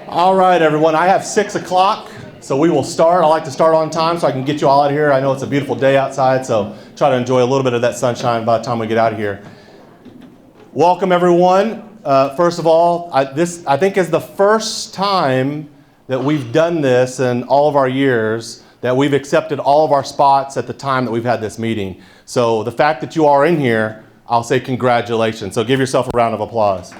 All right, everyone. I have 6 o'clock, so we will start. I like to start on time so I can get you all out of here. I know it's a beautiful day outside, so try to enjoy a little bit of that sunshine by the time we get out of here. Welcome, everyone. First of all, this I think is the first time that we've done this in all of our years, that we've accepted all of our spots at the time that we've had this meeting. So the fact that you are in here, I'll say congratulations. So give yourself a round of applause.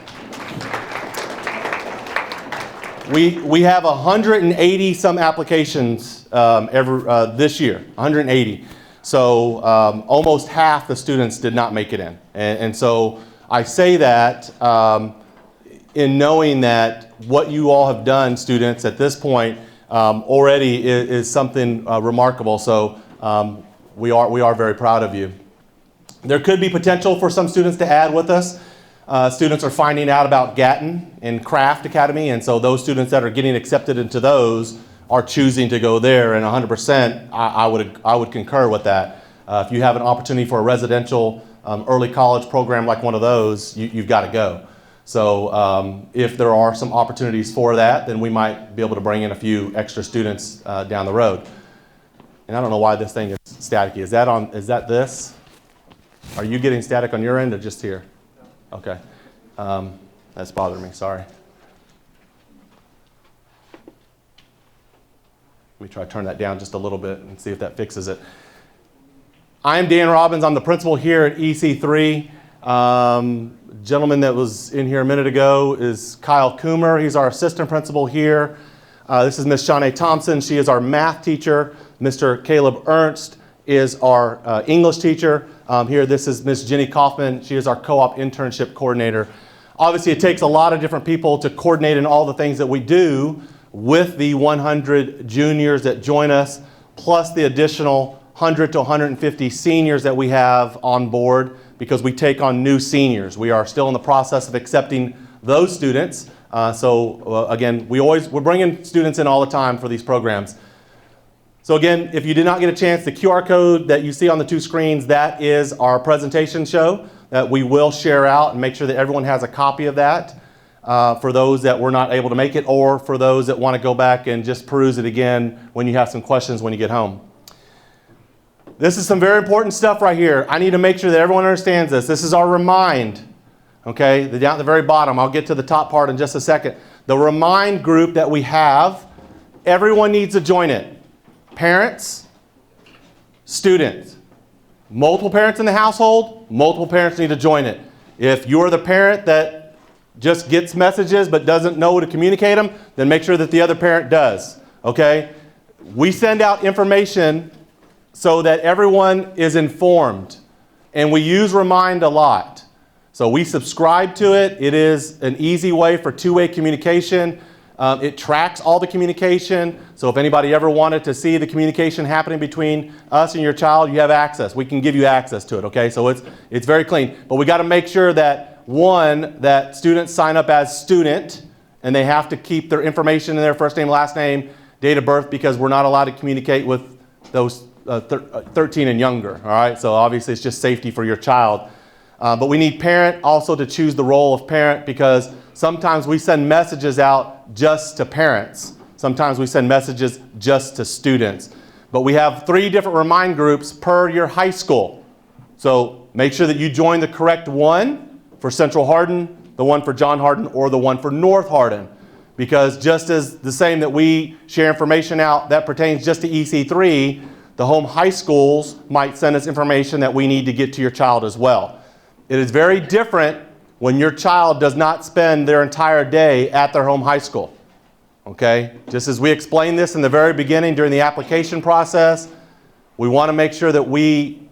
We have 180 some applications this year, 180. So almost half the students did not make it in. And so I say that in knowing that what you all have done, students, at this point already is something remarkable. So we are very proud of you. There could be potential for some students to add with us. Students are finding out about Gatton and Craft Academy, and so those students that are getting accepted into those are choosing to go there, and 100% I would concur with that. If you have an opportunity for a residential early college program like one of those, you've got to go. So if there are some opportunities for that, then we might be able to bring in a few extra students down the road. And I don't know why this thing is staticky. Is that this? Are you getting static on your end or just here? Okay. That's bothering me. Sorry. Let me try to turn that down just a little bit and see if that fixes it. I'm Dan Robbins. I'm the principal here at EC3. Gentleman that was in here a minute ago is Kyle Coomer. He's our assistant principal here. This is Miss Shanae Thompson. She is our math teacher. Mr. Caleb Ernst is our English teacher. Here, this is Miss Jenny Kaufman. She is our co-op internship coordinator. Obviously, it takes a lot of different people to coordinate in all the things that we do with the 100 juniors that join us, plus the additional 100 to 150 seniors that we have on board, because we take on new seniors. We are still in the process of accepting those students. Again, we're bringing students in all the time for these programs. So again, if you did not get a chance, the QR code that you see on the two screens, that is our presentation show that we will share out and make sure that everyone has a copy of that for those that were not able to make it, or for those that want to go back and just peruse it again when you have some questions when you get home. This is some very important stuff right here. I need to make sure that everyone understands this. This is our remind, okay? Down at the very bottom. I'll get to the top part in just a second. The remind group that we have, everyone needs to join it. Parents, students, multiple parents in the household, multiple parents need to join it. If you're the parent that just gets messages but doesn't know to communicate them, then make sure that the other parent does, okay? We send out information so that everyone is informed, and we use Remind a lot. So we subscribe to it. It is an easy way for two-way communication. It tracks all the communication, so if anybody ever wanted to see the communication happening between us and your child, you have access. We can give you access to it, okay? So it's very clean. But we got to make sure that, one, that students sign up as student, and they have to keep their information in their first name, last name, date of birth, because we're not allowed to communicate with those 13 and younger, all right? So obviously it's just safety for your child. But we need parent also to choose the role of parent, because sometimes we send messages out just to parents. Sometimes we send messages just to students. But we have 3 different remind groups per your high school. So make sure that you join the correct one for Central Hardin, the one for John Hardin, or the one for North Hardin. Because just as the same that we share information out that pertains just to EC3, the home high schools might send us information that we need to get to your child as well. It is very different when your child does not spend their entire day at their home high school. Okay? Just as we explained this in the very beginning during the application process, we want to make sure that we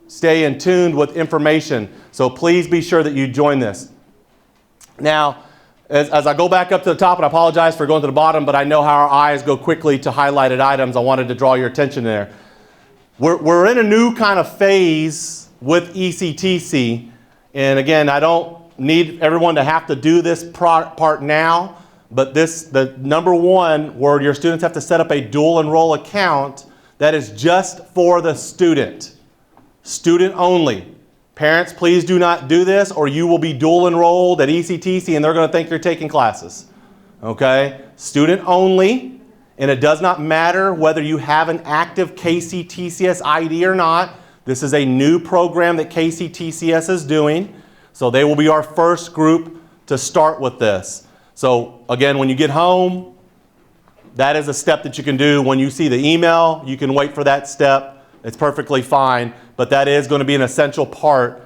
stay in tune with information. So please be sure that you join this. Now, as I go back up to the top, and I apologize for going to the bottom, but I know how our eyes go quickly to highlighted items. I wanted to draw your attention there. We're in a new kind of phase with ECTC. And again, I don't need everyone to have to do this part now, but the number one, where your students have to set up a dual enroll account that is just for the student. Student only. Parents, please do not do this, or you will be dual enrolled at ECTC and they're going to think you're taking classes. okay? Student only, and it does not matter whether you have an active KCTCS ID or not. This is a new program that KCTCS is doing, so they will be our first group to start with this. So again, when you get home, that is a step that you can do. When you see the email, you can wait for that step. It's perfectly fine, but that is going to be an essential part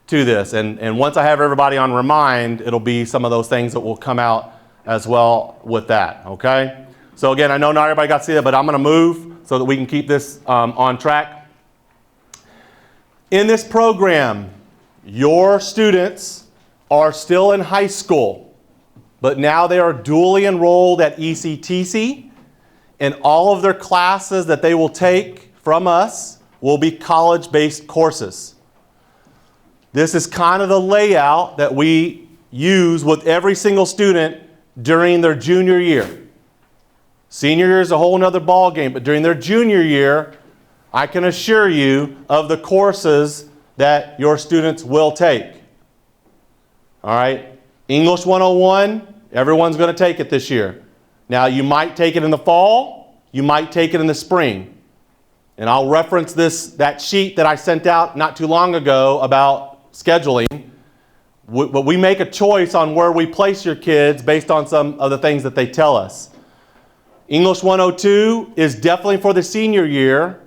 to this. And once I have everybody on Remind, it'll be some of those things that will come out as well with that, okay? So again, I know not everybody got to see that, but I'm going to move so that we can keep this on track. In this program, your students are still in high school, but now they are dually enrolled at ECTC, and all of their classes that they will take from us will be college-based courses. This is kind of the layout that we use with every single student during their junior year. Senior year is a whole nother ball game, but during their junior year, I can assure you of the courses that your students will take. All right, English 101, everyone's going to take it this year. Now, you might take it in the fall, you might take it in the spring. And I'll reference that sheet that I sent out not too long ago about scheduling. But we make a choice on where we place your kids based on some of the things that they tell us. English 102 is definitely for the senior year,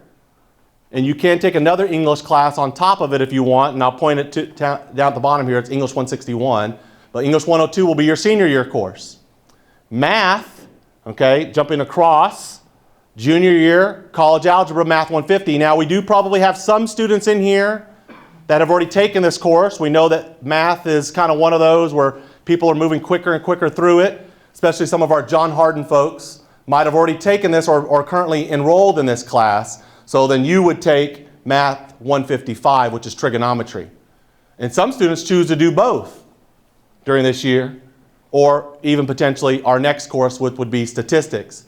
and you can take another English class on top of it if you want, and I'll point it down at the bottom here. It's English 161, but English 102 will be your senior year course. Math, okay, jumping across, junior year, college algebra, math 150. Now, we do probably have some students in here that have already taken this course. We know that math is kind of one of those where people are moving quicker and quicker through it, especially some of our John Hardin folks might have already taken this or currently enrolled in this class. So then you would take math 155, which is trigonometry. And some students choose to do both during this year, or even potentially our next course, which would be statistics.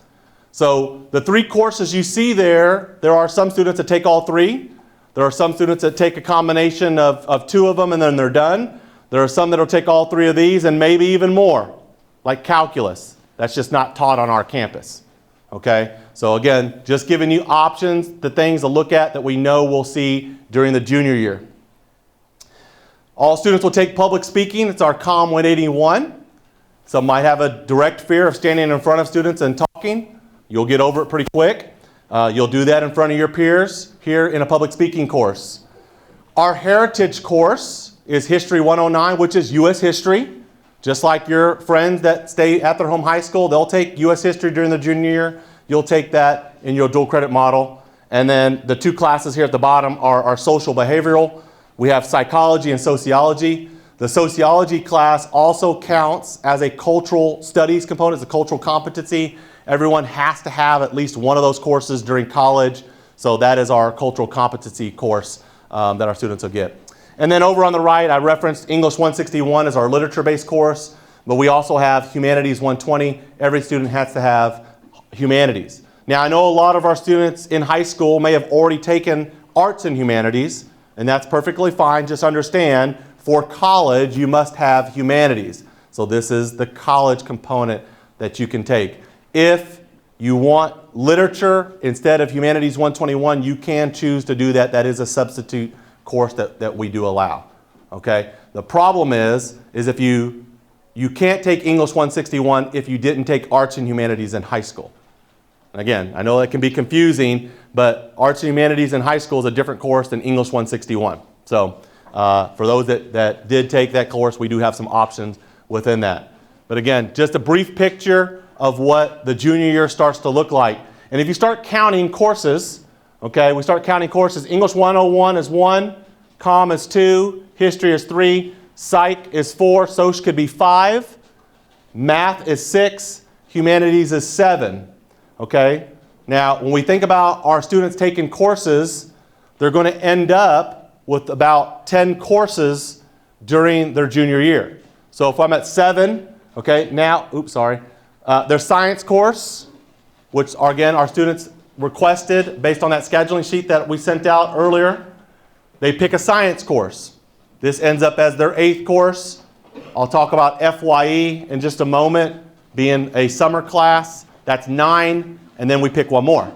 So the three courses you see there are some students that take all three. There are some students that take a combination of two of them and then they're done. There are some that will take all three of these and maybe even more, like calculus. That's just not taught on our campus. Okay? So again, just giving you options, the things to look at that we know we'll see during the junior year. All students will take public speaking. It's our COM 181. Some might have a direct fear of standing in front of students and talking. You'll get over it pretty quick. You'll do that in front of your peers here in a public speaking course. Our heritage course is History 109, which is U.S. history. Just like your friends that stay at their home high school, they'll take U.S. history during the junior year. You'll take that in your dual credit model. And then the two classes here at the bottom are our social behavioral. We have psychology and sociology. The sociology class also counts as a cultural studies component, it's a cultural competency. Everyone has to have at least one of those courses during college. So that is our cultural competency course that our students will get. And then over on the right, I referenced English 161 as our literature-based course, but we also have Humanities 120. Every student has to have humanities. Now, I know a lot of our students in high school may have already taken arts and humanities, and that's perfectly fine. Just understand, for college, you must have humanities. So this is the college component that you can take. If you want literature instead of Humanities 121, you can choose to do that. That is a substitute course that we do allow. Okay? The problem is if you can't take English 161 if you didn't take arts and humanities in high school. And again, I know that can be confusing, but arts and humanities in high school is a different course than English 161. So for those that did take that course, we do have some options within that. But again, just a brief picture of what the junior year starts to look like. And if you start counting courses, okay, we start counting courses. English 101 is 1, Comm is 2, History is 3, Psych is 4, Social could be 5, Math is 6, Humanities is 7, okay? Now, when we think about our students taking courses, they're going to end up with about 10 courses during their junior year. So if I'm at 7, okay, now, their science course, which are, again, our students requested based on that scheduling sheet that we sent out earlier. They pick a science course. This ends up as their 8th course. I'll talk about FYE in just a moment, being a summer class, that's 9, and then we pick one more.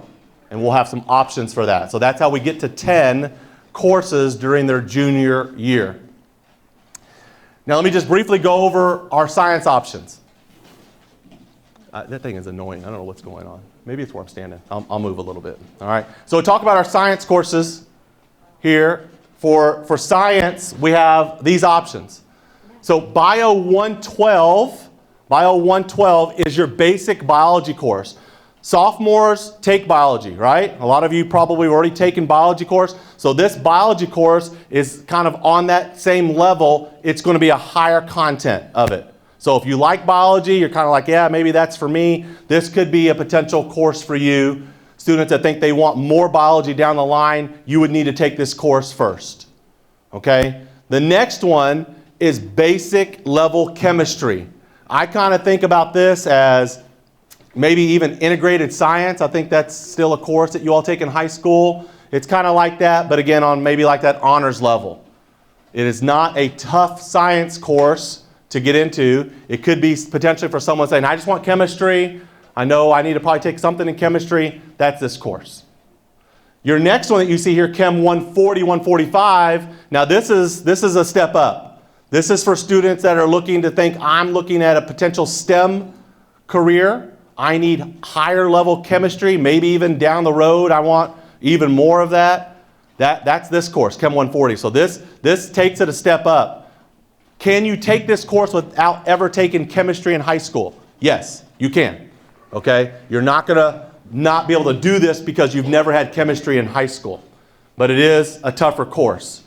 And we'll have some options for that. So that's how we get to 10 courses during their junior year. Now let me just briefly go over our science options. That thing is annoying. I don't know what's going on. Maybe it's where I'm standing. I'll move a little bit. All right. So we talk about our science courses here. For science, we have these options. So Bio 112 is your basic biology course. Sophomores take biology, right? A lot of you probably already taken biology course. So this biology course is kind of on that same level. It's going to be a higher content of it. So if you like biology, you're kind of like, yeah, maybe that's for me. This could be a potential course for you. Students that think they want more biology down the line, you would need to take this course first. Okay? The next one is basic level chemistry. I kind of think about this as maybe even integrated science. I think that's still a course that you all take in high school. It's kind of like that, but again, on maybe like that honors level. It is not a tough science course to get into. It could be potentially for someone saying, I just want chemistry. I know I need to probably take something in chemistry. That's this course. Your next one that you see here, Chem 140, 145, now this is a step up. This is for students that are looking to think, I'm looking at a potential STEM career. I need higher level chemistry, maybe even down the road I want even more of that. That's this course, Chem 140. So this takes it a step up. Can you take this course without ever taking chemistry in high school? Yes, you can. Okay? You're not going to not be able to do this because you've never had chemistry in high school. But it is a tougher course.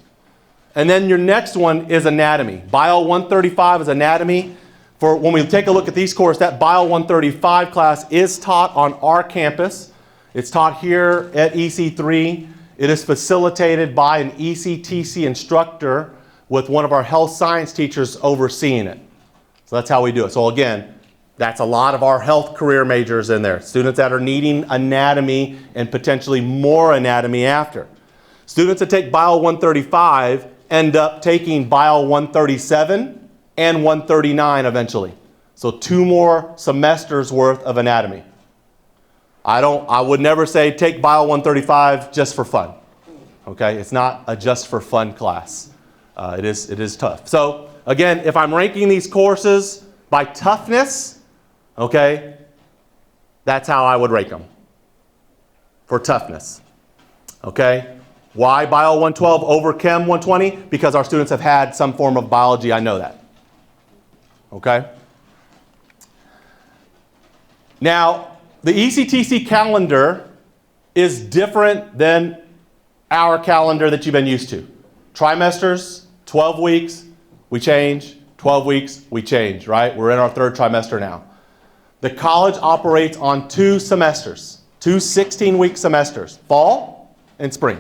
And then your next one is anatomy. Bio 135 is anatomy. For when we take a look at these courses, that Bio 135 class is taught on our campus. It's taught here at EC3. It is facilitated by an ECTC instructor with one of our health science teachers overseeing it. So that's how we do it. So again, that's a lot of our health career majors in there. Students that are needing anatomy and potentially more anatomy after. Students that take Bio 135 end up taking Bio 137 and 139 eventually. So 2 more semesters worth of anatomy. I would never say take Bio 135 just for fun. Okay, it's not a just for fun class. It is tough. So again, if I'm ranking these courses by toughness, okay, that's how I would rank them for toughness. Okay, why Bio 112 over Chem 120? Because our students have had some form of biology. I know that. Okay. Now, the ECTC calendar is different than our calendar that you've been used to. Trimesters, 12 weeks, we change. 12 weeks, we change, right? We're in our 3rd trimester now. The college operates on 2 semesters, 2 16-week semesters, fall and spring.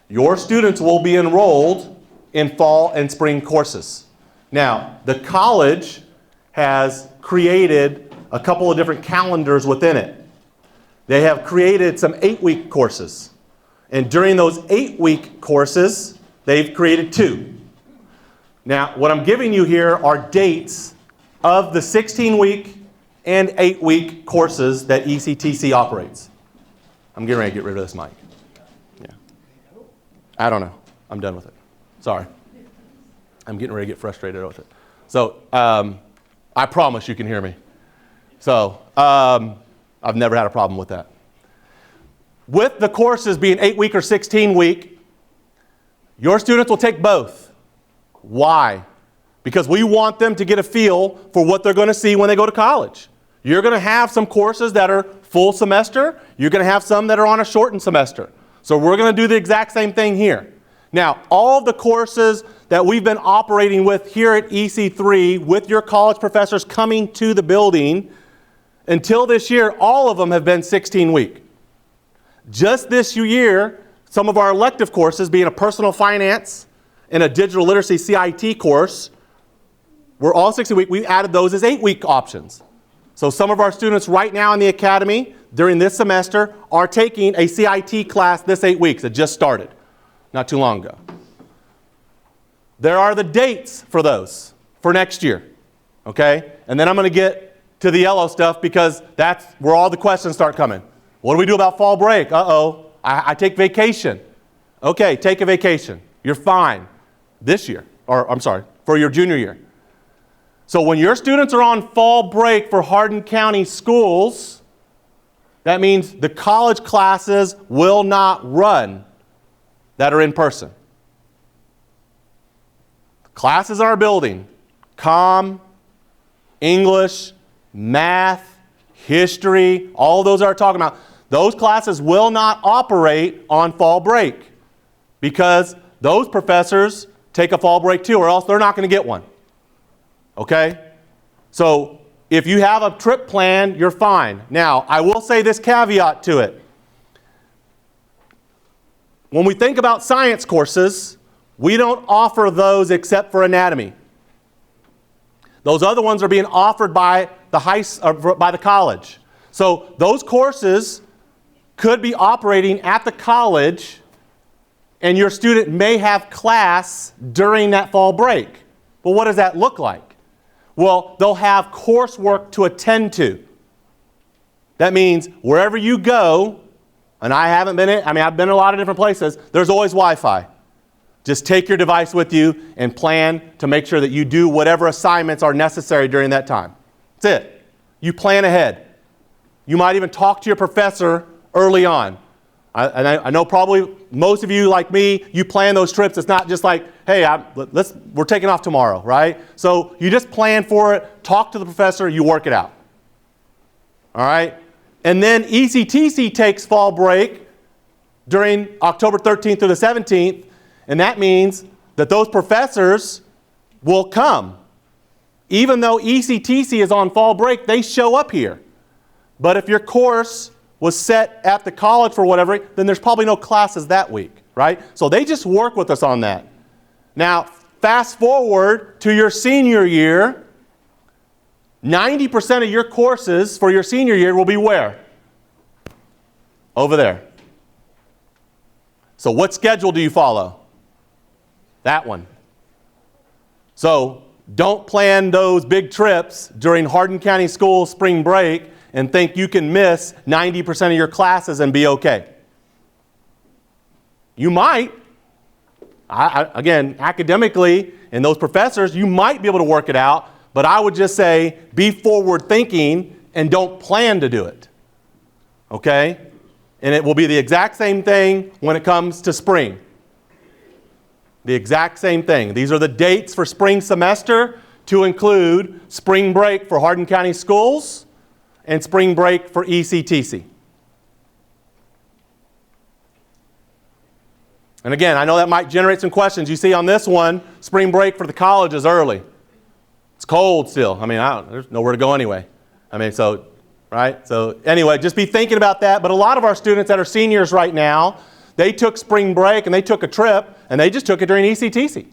Your students will be enrolled in fall and spring courses. Now, the college has created a couple of different calendars within it. They have created some 8-week courses. And during those 8-week courses, they've created 2. Now, what I'm giving you here are dates of the 16-week and 8-week courses that ECTC operates. I'm getting ready to get rid of this mic. Yeah. I don't know. I'm done with it. Sorry. I'm getting ready to get frustrated with it. So, I promise you can hear me. So, I've never had a problem with that. With the courses being 8-week or 16-week, your students will take both. Why? Because we want them to get a feel for what they're going to see when they go to college. You're going to have some courses that are full semester. You're going to have some that are on a shortened semester. So we're going to do the exact same thing here. Now, all of the courses that we've been operating with here at EC3 with your college professors coming to the building, until this year, all of them have been 16-week. Just this year, some of our elective courses, being a personal finance and a digital literacy CIT course, were all 16-week. We added those as 8-week options. So some of our students right now in the academy during this semester are taking a CIT class this 8 weeks. It just started not too long ago. There are the dates for those for next year. Okay? And then I'm going to get to the yellow stuff because that's where all the questions start coming. What do we do about fall break? Uh-oh, I take vacation. Okay, take a vacation. You're fine this year, or I'm sorry, for your junior year. So when your students are on fall break for Hardin County schools, that means the college classes will not run that are in person. Classes in our building, comm, English, math, history, all those are talking about, those classes will not operate on fall break because those professors take a fall break too, or else they're not going to get one. Okay? So if you have a trip planned, you're fine. Now, I will say this caveat to it. When we think about science courses, we don't offer those except for anatomy. Those other ones are being offered by the college. So those courses could be operating at the college, and your student may have class during that fall break. But what does that look like? Well, they'll have coursework to attend to. That means wherever you go, and I've been in a lot of different places, there's always Wi-Fi. Just take your device with you and plan to make sure that you do whatever assignments are necessary during that time. That's it. You plan ahead. You might even talk to your professor early on. I know probably most of you, like me, you plan those trips. It's not just like, hey, we're taking off tomorrow, right? So you just plan for it, talk to the professor, you work it out. All right? And then ECTC takes fall break during October 13th through the 17th, and that means that those professors will come. Even though ECTC is on fall break, they show up here. But if your course was set at the college for whatever, then there's probably no classes that week, right? So they just work with us on that. Now, fast forward to your senior year, 90% of your courses for your senior year will be where? Over there. So what schedule do you follow? That one. So don't plan those big trips during Hardin County School spring break and think you can miss 90% of your classes and be okay. You might. Again, academically, and those professors, you might be able to work it out, but I would just say be forward thinking and don't plan to do it. Okay? And it will be the exact same thing when it comes to spring. The exact same thing. These are the dates for spring semester to include spring break for Hardin County Schools and spring break for ECTC. And again, I know that might generate some questions. You see on this one, spring break for the college is early. It's cold still. There's nowhere to go anyway. Right? So anyway, just be thinking about that. But a lot of our students that are seniors right now, they took spring break and they took a trip and they just took it during ECTC.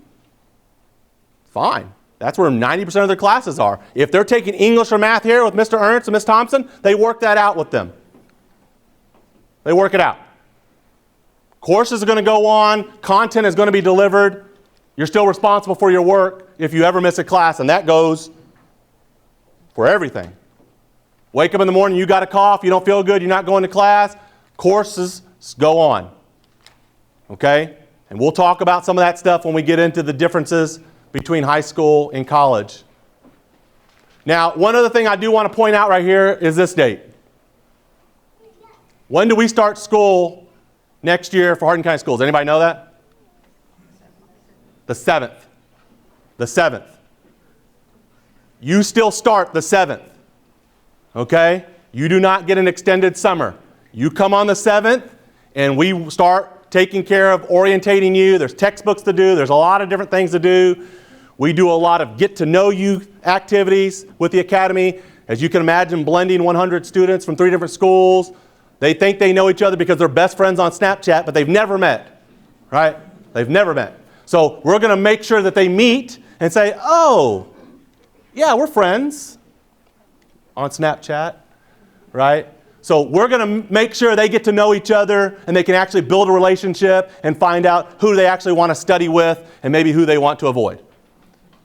Fine. That's where 90% of their classes are. If they're taking English or math here with Mr. Ernst and Ms. Thompson, they work that out with them. They work it out. Courses are going to go on. Content is going to be delivered. You're still responsible for your work if you ever miss a class, and that goes for everything. Wake up in the morning, you got a cough, you don't feel good, you're not going to class. Courses go on. Okay? And we'll talk about some of that stuff when we get into the differences between high school and college. Now, one other thing I do want to point out right here is this date. When do we start school next year for Hardin County Schools? Anybody know that? The 7th. The 7th. You still start the 7th. Okay? You do not get an extended summer. You come on the 7th, and we start taking care of orientating you. There's textbooks to do. There's a lot of different things to do. We do a lot of get-to-know-you activities with the academy. As you can imagine, blending 100 students from 3 different schools. They think they know each other because they're best friends on Snapchat, but they've never met. Right? They've never met. So we're going to make sure that they meet and say, oh, yeah, we're friends on Snapchat, right? So we're going to make sure they get to know each other and they can actually build a relationship and find out who they actually want to study with and maybe who they want to avoid.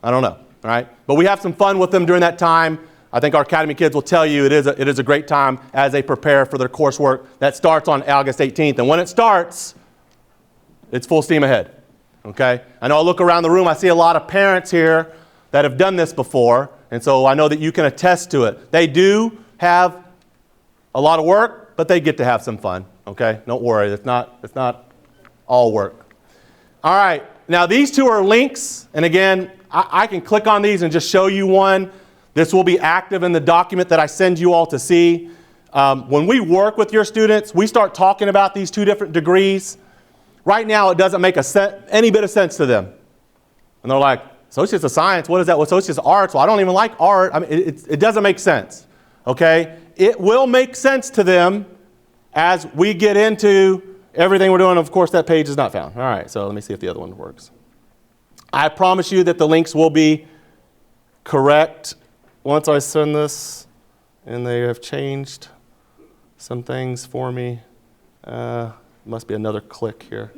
I don't know, all right? But we have some fun with them during that time. I think our Academy kids will tell you it is a great time as they prepare for their coursework that starts on August 18th. And when it starts, it's full steam ahead. Okay? I know I look around the room, I see a lot of parents here that have done this before, and so I know that you can attest to it. They do have a lot of work, but they get to have some fun. Okay? Don't worry, it's not all work. All right, now these two are links, and again, I can click on these and just show you one. This will be active in the document that I send you all to see. When we work with your students, we start talking about these two different degrees. Right now, it doesn't make any bit of sense to them. And they're like, Associates of Science, what is that? Well, Associates of Arts, well, I don't even like art. I mean, it doesn't make sense, okay? It will make sense to them as we get into everything we're doing. Of course, that page is not found. All right, so let me see if the other one works. I promise you that the links will be correct once I send this, and they have changed some things for me. Must be another click here.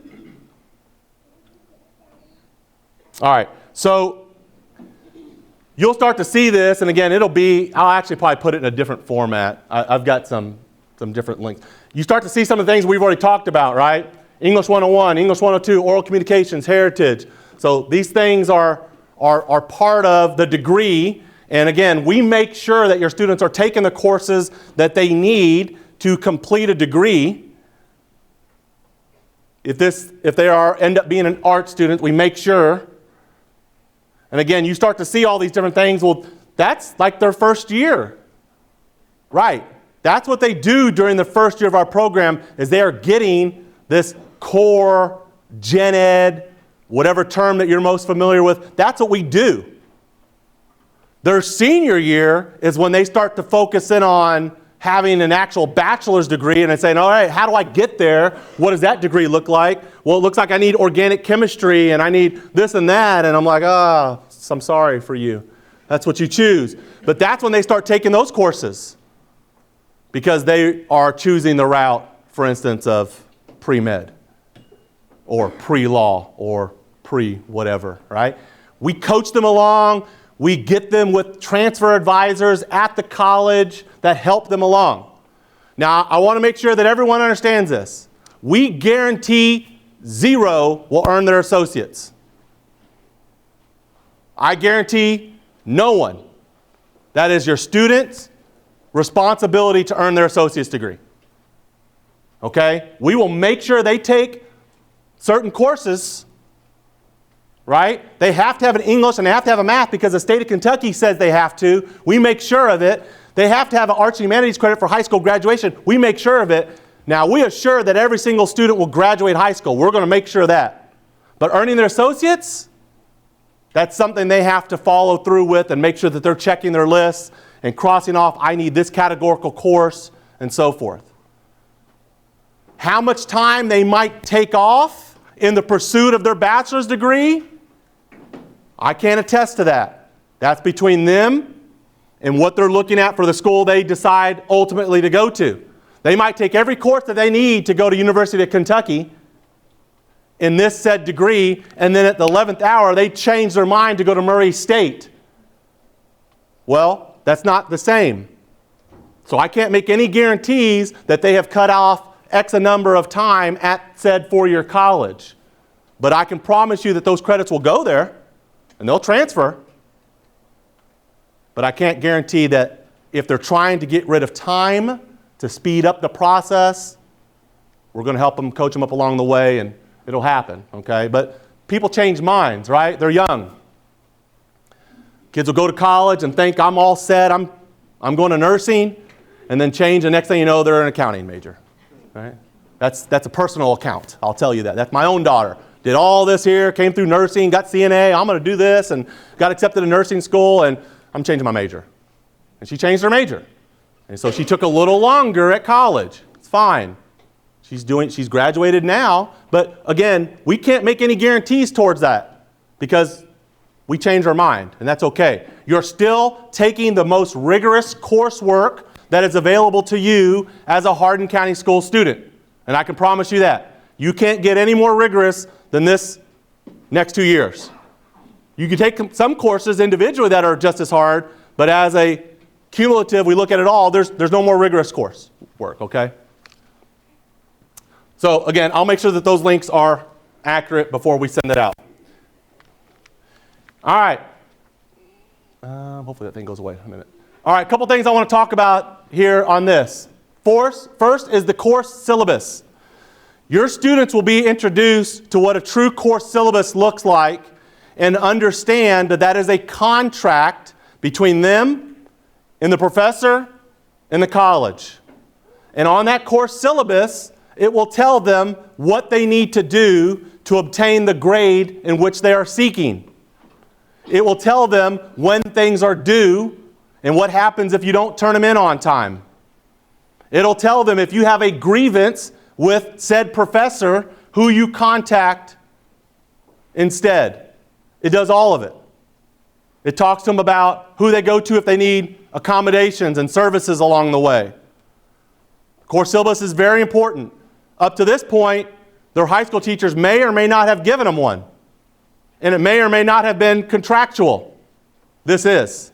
All right, so you'll start to see this, and again, I'll actually probably put it in a different format. I've got some different links. You start to see some of the things we've already talked about, right? English 101, English 102, oral communications, heritage. So these things are part of the degree, and again, we make sure that your students are taking the courses that they need to complete a degree. If they end up being an art student, we make sure. And again, you start to see all these different things. Well, that's like their first year. Right. That's what they do during the first year of our program, is they are getting this core, gen ed, whatever term that you're most familiar with. That's what we do. Their senior year is when they start to focus in on having an actual bachelor's degree and saying, all right, how do I get there? What does that degree look like? Well, it looks like I need organic chemistry and I need this and that. And I'm like, I'm sorry for you. That's what you choose. But that's when they start taking those courses, because they are choosing the route, for instance, of pre-med or pre-law or pre-whatever, right? We coach them along. We get them with transfer advisors at the college that help them along. Now, I want to make sure that everyone understands this. We guarantee 0 will earn their associates. I guarantee no one. That is your student's responsibility to earn their associate's degree. Okay? We will make sure they take certain courses, right? They have to have an English and they have to have a math because the state of Kentucky says they have to. We make sure of it. They have to have an arts and humanities credit for high school graduation. We make sure of it. Now, we assure that every single student will graduate high school. We're going to make sure of that. But earning their associates, that's something they have to follow through with and make sure that they're checking their lists and crossing off, I need this categorical course, and so forth. How much time they might take off in the pursuit of their bachelor's degree, I can't attest to that. That's between them and what they're looking at for the school they decide ultimately to go to. They might take every course that they need to go to University of Kentucky in this said degree, and then at the 11th hour, they change their mind to go to Murray State. Well, that's not the same. So I can't make any guarantees that they have cut off X a number of time at said four-year college. But I can promise you that those credits will go there, and they'll transfer. But I can't guarantee that if they're trying to get rid of time to speed up the process, we're going to help them, coach them up along the way, and it'll happen, okay? But people change minds, right? They're young. Kids will go to college and think, I'm all set, I'm going to nursing, and then change, the next thing you know, they're an accounting major, right? That's a personal account, I'll tell you that. That's my own daughter. Did all this here, came through nursing, got CNA, I'm going to do this, and got accepted to nursing school, and I'm changing my major. And she changed her major. And so she took a little longer at college. It's fine. She's graduated now, but again, we can't make any guarantees towards that because we change our mind, and that's okay. You're still taking the most rigorous coursework that is available to you as a Hardin County School student, and I can promise you that. You can't get any more rigorous than this next 2 years. You can take some courses individually that are just as hard, but as a cumulative, we look at it all, there's no more rigorous course work, okay? So again, I'll make sure that those links are accurate before we send it out. All right. Hopefully that thing goes away in a minute. All right, a couple things I want to talk about here on this. First is the course syllabus. Your students will be introduced to what a true course syllabus looks like and understand that that is a contract between them and the professor and the college. And on that course syllabus, it will tell them what they need to do to obtain the grade in which they are seeking. It will tell them when things are due and what happens if you don't turn them in on time. It'll tell them if you have a grievance with said professor, who you contact instead. It does all of it. It talks to them about who they go to if they need accommodations and services along the way. Course syllabus is very important. Up to this point, their high school teachers may or may not have given them one. And it may or may not have been contractual. This is.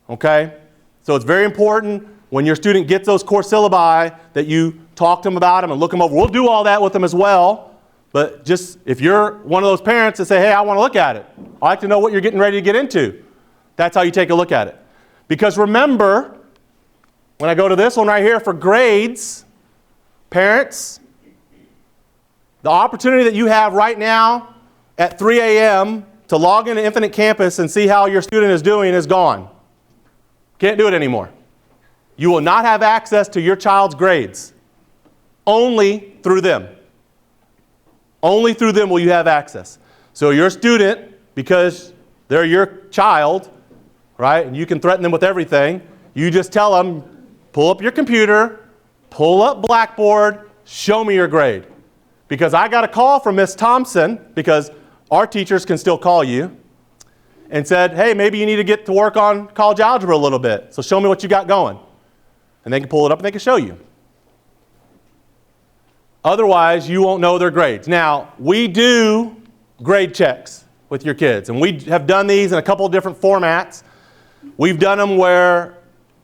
Okay? So it's very important when your student gets those course syllabi that you talk to them about them and look them over. We'll do all that with them as well. But just if you're one of those parents that say, hey, I want to look at it. I like to know what you're getting ready to get into. That's how you take a look at it. Because remember, when I go to this one right here for grades, parents, the opportunity that you have right now at 3 a.m. to log into Infinite Campus and see how your student is doing is gone. Can't do it anymore. You will not have access to your child's grades. Only through them. Only through them will you have access. So your student, because they're your child, right, and you can threaten them with everything, you just tell them, pull up your computer, pull up Blackboard, show me your grade. Because I got a call from Miss Thompson, because our teachers can still call you, and said, hey, maybe you need to get to work on college algebra a little bit, so show me what you got going. And they can pull it up and they can show you. Otherwise, you won't know their grades. Now, we do grade checks with your kids, and we have done these in a couple of different formats. We've done them where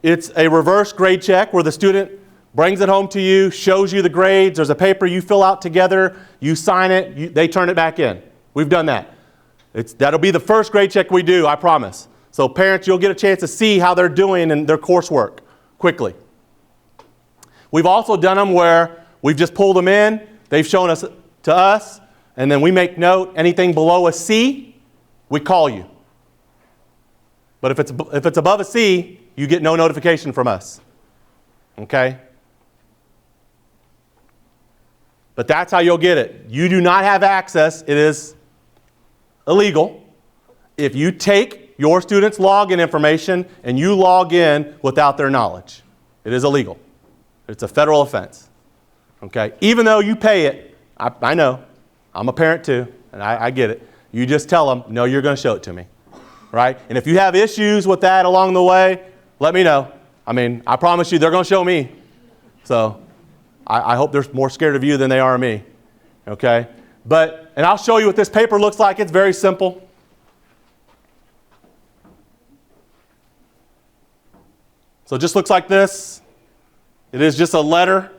it's a reverse grade check, where the student brings it home to you, shows you the grades, there's a paper you fill out together, you sign it, they turn it back in. We've done that. That'll be the first grade check we do, I promise. So parents, you'll get a chance to see how they're doing in their coursework quickly. We've also done them where we've just pulled them in, they've shown us to us, and then we make note, anything below a C, we call you. But if it's above a C, you get no notification from us. Okay? But that's how you'll get it. You do not have access. It is illegal if you take your student's login information and you log in without their knowledge. It is illegal. It's a federal offense. Okay? Even though you pay it, I know. I'm a parent too, and I get it. You just tell them, no, you're going to show it to me. Right? And if you have issues with that along the way, let me know. I mean, I promise you they're going to show me. So I hope they're more scared of you than they are of me. Okay? And I'll show you what this paper looks like. It's very simple. So it just looks like this. It is just a letter.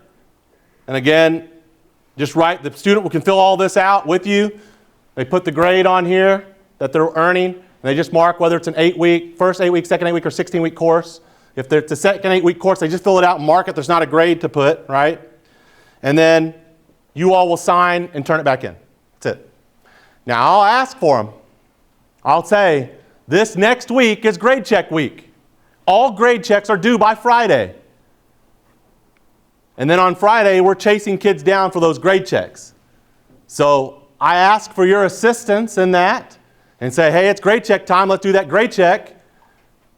And again, just write, the student can fill all this out with you. They put the grade on here that they're earning. And they just mark whether it's an 8-week, first 8-week, second 8-week, or 16-week course. If it's a second 8-week course, they just fill it out and mark it. There's not a grade to put, right? And then you all will sign and turn it back in. That's it. Now, I'll ask for them. I'll say, this next week is grade check week. All grade checks are due by Friday. And then on Friday, we're chasing kids down for those grade checks. So I ask for your assistance in that and say, hey, it's grade check time. Let's do that grade check.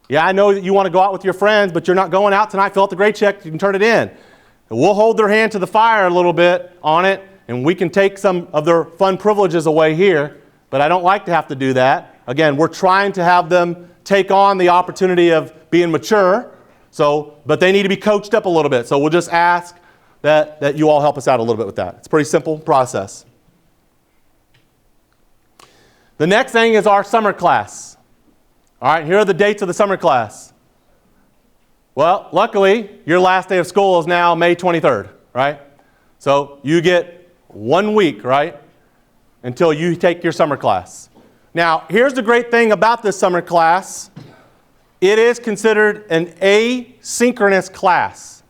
Yeah, I know that you want to go out with your friends, but you're not going out tonight. Fill out the grade check. You can turn it in. And we'll hold their hand to the fire a little bit on it, and we can take some of their fun privileges away here. But I don't like to have to do that. Again, we're trying to have them take on the opportunity of being mature. But they need to be coached up a little bit. So we'll just ask that you all help us out a little bit with that. It's a pretty simple process. The next thing is our summer class. All right, here are the dates of the summer class. Well, luckily, your last day of school is now May 23rd, right? So you get 1 week, right, until you take your summer class. Now, here's the great thing about this summer class. It is considered an asynchronous class.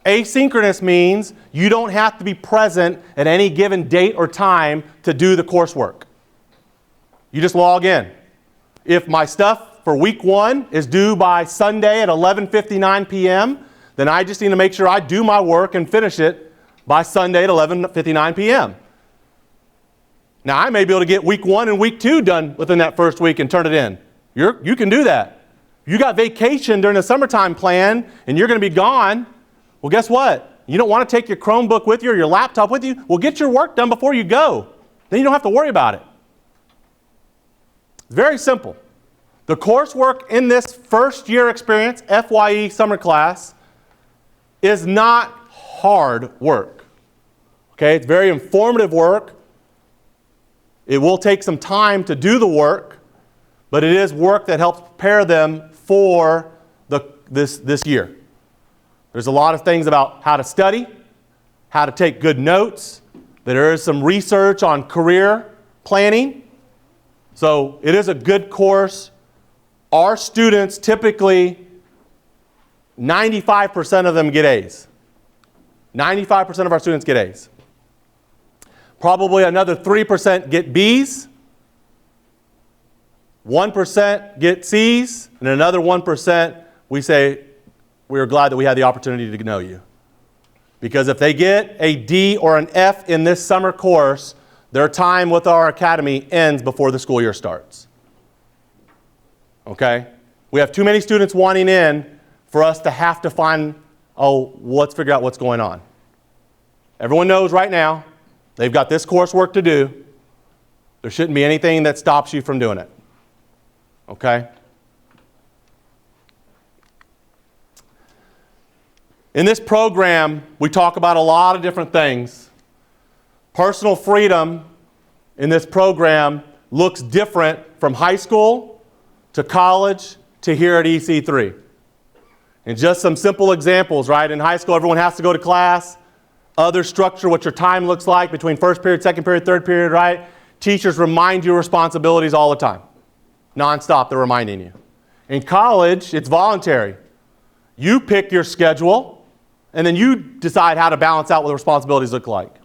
Asynchronous means you don't have to be present at any given date or time to do the coursework. You just log in. If my stuff for week 1 is due by Sunday at 11:59 p.m., then I just need to make sure I do my work and finish it by Sunday at 11:59 p.m. Now, I may be able to get week 1 and week 2 done within that first week and turn it in. You can do that. You got vacation during the summertime plan and you're going to be gone. Well, guess what? You don't want to take your Chromebook with you or your laptop with you? Well, get your work done before you go. Then you don't have to worry about it. It's very simple. The coursework in this first year experience, FYE summer class, is not hard work. Okay, it's very informative work. It will take some time to do the work, but it is work that helps prepare them for this year. There's a lot of things about how to study, how to take good notes. There is some research on career planning. So it is a good course. Our students typically, 95% of them get A's. 95% of our students get A's. Probably another 3% get B's, 1% get C's, and another 1% we say, we're glad that we had the opportunity to know you. Because if they get a D or an F in this summer course, their time with our academy ends before the school year starts. Okay? We have too many students wanting in for us to have to find, let's figure out what's going on. Everyone knows right now, they've got this coursework to do. There shouldn't be anything that stops you from doing it. Okay? In this program, we talk about a lot of different things. Personal freedom in this program looks different from high school to college to here at EC3. And just some simple examples, right? In high school, everyone has to go to class. Other structure, what your time looks like between first period, second period, third period, right? Teachers remind you responsibilities all the time. Non-stop, they're reminding you. In college, it's voluntary. You pick your schedule, and then you decide how to balance out what the responsibilities look like.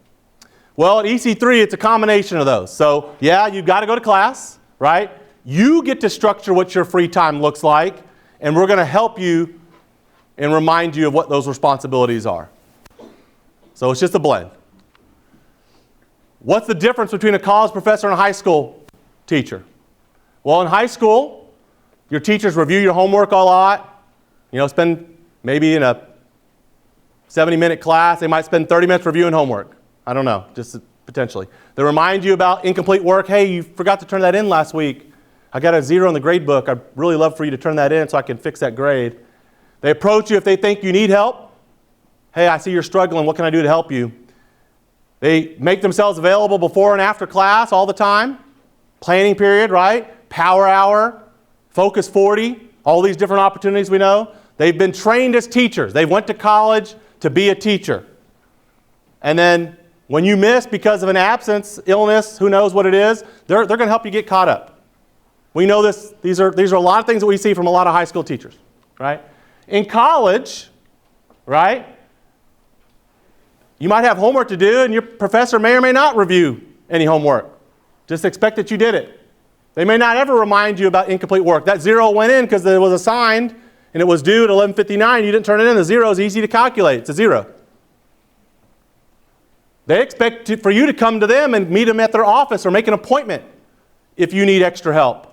Well, at EC3, it's a combination of those. So, yeah, you've got to go to class, right? You get to structure what your free time looks like, and we're going to help you and remind you of what those responsibilities are. So it's just a blend. What's the difference between a college professor and a high school teacher? Well, in high school, your teachers review your homework a lot. Spend maybe in a 70-minute class, they might spend 30 minutes reviewing homework. I don't know, just potentially. They remind you about incomplete work. Hey, you forgot to turn that in last week. I got a 0 in the grade book. I'd really love for you to turn that in so I can fix that grade. They approach you if they think you need help. Hey, I see you're struggling. What can I do to help you? They make themselves available before and after class all the time. Planning period, right? Power hour, Focus 40, all these different opportunities we know. They've been trained as teachers. They went to college to be a teacher. And then when you miss because of an absence, illness, who knows what it is, they're going to help you get caught up. We know this. These are a lot of things that we see from a lot of high school teachers, right? In college, right? You might have homework to do, and your professor may or may not review any homework. Just expect that you did it. They may not ever remind you about incomplete work. That 0 went in because it was assigned, and it was due at 11:59. You didn't turn it in. The 0 is easy to calculate. It's a 0. They expect for you to come to them and meet them at their office or make an appointment if you need extra help.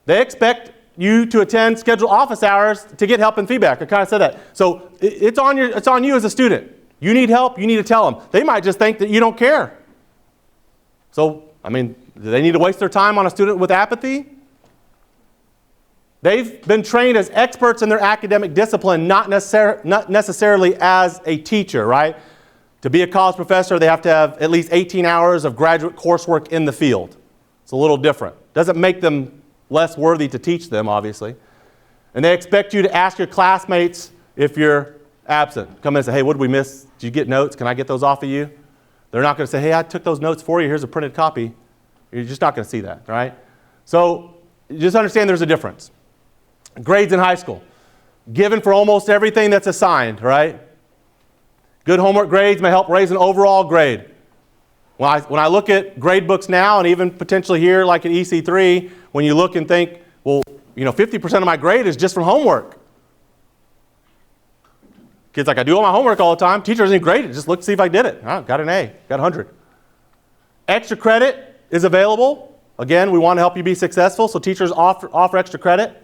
They expect you to attend scheduled office hours to get help and feedback. I kind of said that. So it's on you as a student. You need help, you need to tell them. They might just think that you don't care. So, do they need to waste their time on a student with apathy? They've been trained as experts in their academic discipline, not necessarily as a teacher, right? To be a college professor, they have to have at least 18 hours of graduate coursework in the field. It's a little different. Doesn't make them less worthy to teach them, obviously. And they expect you to ask your classmates if you're absent. Come in and say, hey, what did we miss? Did you get notes? Can I get those off of you? They're not going to say, hey, I took those notes for you. Here's a printed copy. You're just not going to see that, right? So just understand there's a difference. Grades in high school. Given for almost everything that's assigned, right? Good homework grades may help raise an overall grade. When I look at grade books now, and even potentially here like at EC3, when you look and think, well, 50% of my grade is just from homework. Kids like, I do all my homework all the time. Teacher doesn't even grade it. Just look to see if I did it. Oh, got an A, got 100. Extra credit is available. Again, we want to help you be successful, so teachers offer extra credit.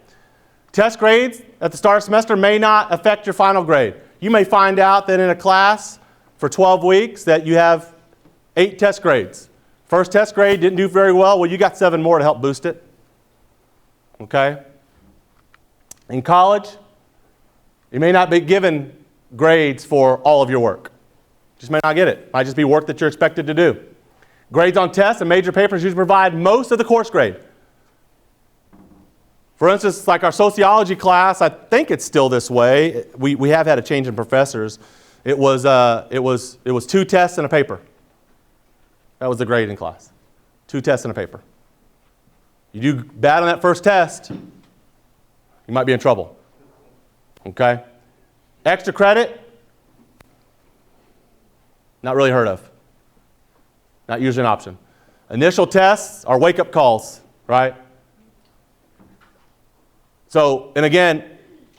Test grades at the start of the semester may not affect your final grade. You may find out that in a class for 12 weeks that you have 8 test grades. First test grade didn't do very well. Well, you got 7 more to help boost it. Okay? In college, you may not be given grades for all of your work. Just may not get it. Might just be work that you're expected to do. Grades on tests and major papers usually provide most of the course grade. For instance, like our sociology class, I think it's still this way. We have had a change in professors. It was 2 tests and a paper. That was the grade in class. 2 tests and a paper. You do bad on that first test, you might be in trouble. Okay? Extra credit, not really heard of. Not usually an option. Initial tests are wake-up calls, right? So, and again,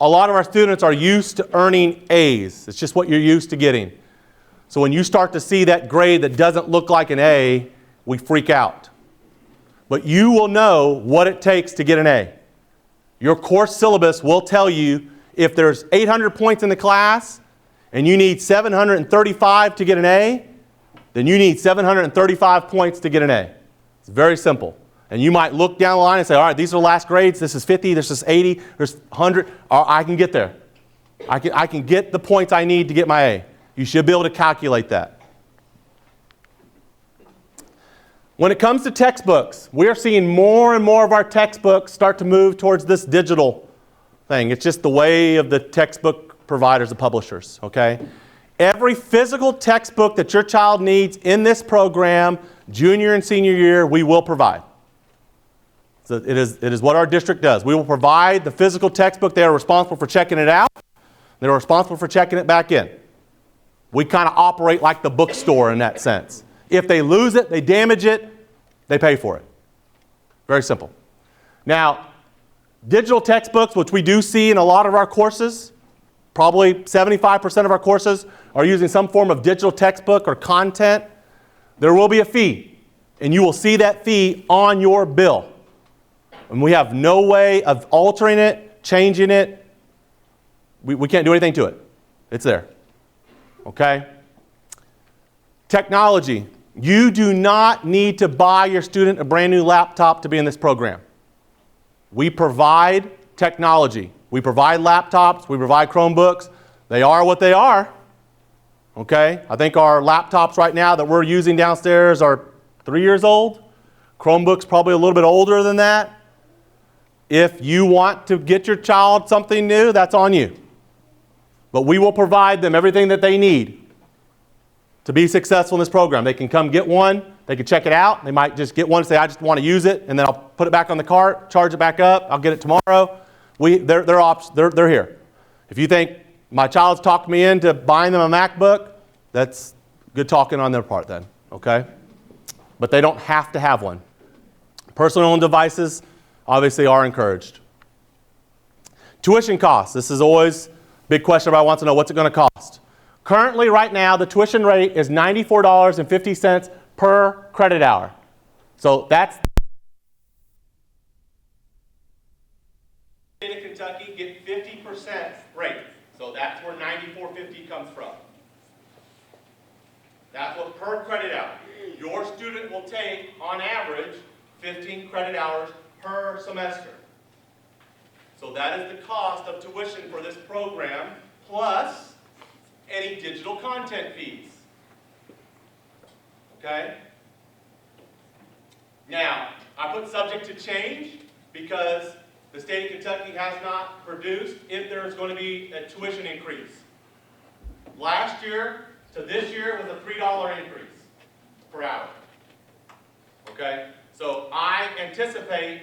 a lot of our students are used to earning A's. It's just what you're used to getting. So when you start to see that grade that doesn't look like an A, we freak out. But you will know what it takes to get an A. Your course syllabus will tell you if there's 800 points in the class and you need 735 to get an A, then you need 735 points to get an A. It's very simple. And you might look down the line and say, all right, these are the last grades. This is 50, this is 80, there's 100. I can get there. I can get the points I need to get my A. You should be able to calculate that. When it comes to textbooks, we're seeing more and more of our textbooks start to move towards this digital thing. It's just the way of the textbook providers, the publishers, okay? Every physical textbook that your child needs in this program, junior and senior year, we will provide. So it is what our district does. We will provide the physical textbook. They are responsible for checking it out. They're responsible for checking it back in. We kind of operate like the bookstore in that sense. If they lose it, they damage it, they pay for it. Very simple. Now, digital textbooks, which we do see in a lot of our courses, probably 75% of our courses are using some form of digital textbook or content. There will be a fee, and you will see that fee on your bill. And we have no way of altering it, changing it. We can't do anything to it. It's there. Okay? Technology. You do not need to buy your student a brand new laptop to be in this program. We provide technology. We provide laptops. We provide Chromebooks. They are what they are. Okay? I think our laptops right now that we're using downstairs are 3 years old. Chromebooks probably a little bit older than that. If you want to get your child something new, that's on you. But we will provide them everything that they need to be successful in this program. They can come get one. They can check it out. They might just get one and say, I just want to use it, and then I'll put it back on the cart, charge it back up. I'll get it tomorrow. They're here. If you think my child's talked me into buying them a MacBook, that's good talking on their part then, okay? But they don't have to have one. Personally owned devices obviously are encouraged. Tuition costs. This is always a big question everybody wants to know, what's it going to cost? Currently, right now, the tuition rate is $94.50 per credit hour. So that's in Kentucky get 50% rate. So that's where $94.50 comes from. That's what per credit hour. Your student will take, on average, 15 credit hours per semester. So that is the cost of tuition for this program, plus any digital content fees. Okay? Now, I put subject to change because the state of Kentucky has not produced if there's going to be a tuition increase. Last year to this year was a $3 increase per hour. Okay? So I anticipate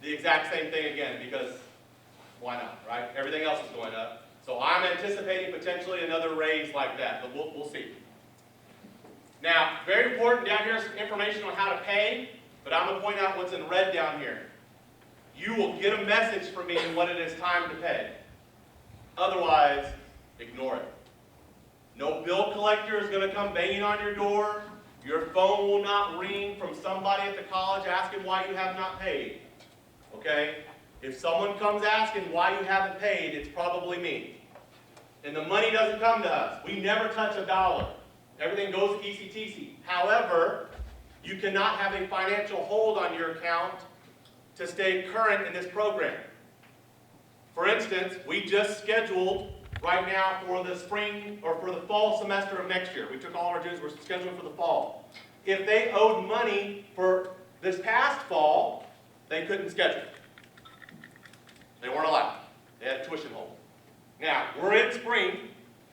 the exact same thing again, because why not, right? Everything else is going up. So I'm anticipating potentially another raise like that, but we'll see. Now, very important, down here is some information on how to pay, but I'm going to point out what's in red down here. You will get a message from me when it is time to pay. Otherwise, ignore it. No bill collector is going to come banging on your door. Your phone will not ring from somebody at the college asking why you have not paid. Okay? If someone comes asking why you haven't paid, it's probably me. And the money doesn't come to us. We never touch a dollar. Everything goes ECTC. However, you cannot have a financial hold on your account to stay current in this program. For instance, we just scheduled right now for the spring or for the fall semester of next year. We took all our dues, we're scheduled for the fall. If they owed money for this past fall, they couldn't schedule. They weren't allowed. They had a tuition hold. Now, we're in spring,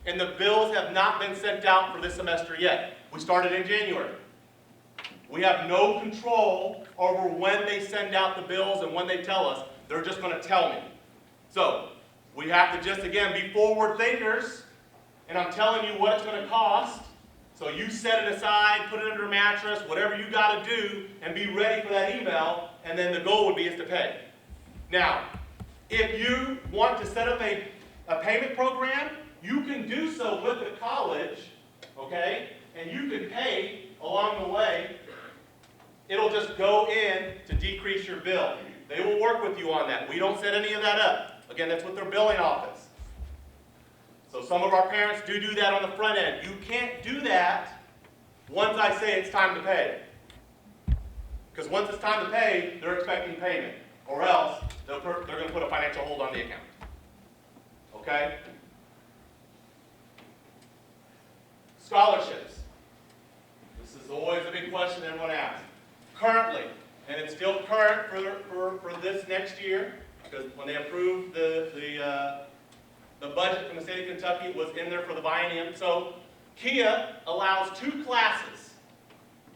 and the bills have not been sent out for this semester yet. We started in January. We have no control over when they send out the bills and when they tell us. They're just going to tell me. So, we have to just, again, be forward thinkers, and I'm telling you what it's going to cost. So you set it aside, put it under a mattress, whatever you got to do, and be ready for that email, and then the goal would be is to pay. Now, if you want to set up a payment program, you can do so with the college, okay? And you can pay along the way. It'll just go in to decrease your bill. They will work with you on that. We don't set any of that up. Again, that's with their billing office. So some of our parents do that on the front end. You can't do that once I say it's time to pay. Because once it's time to pay, they're expecting payment. Or else, they're going to put a financial hold on the account. Okay? Scholarships. This is always a big question everyone asks. Currently, and it's still current for this next year, because when they approved the budget from the state of Kentucky, it was in there for the biennium. So KIA allows 2 classes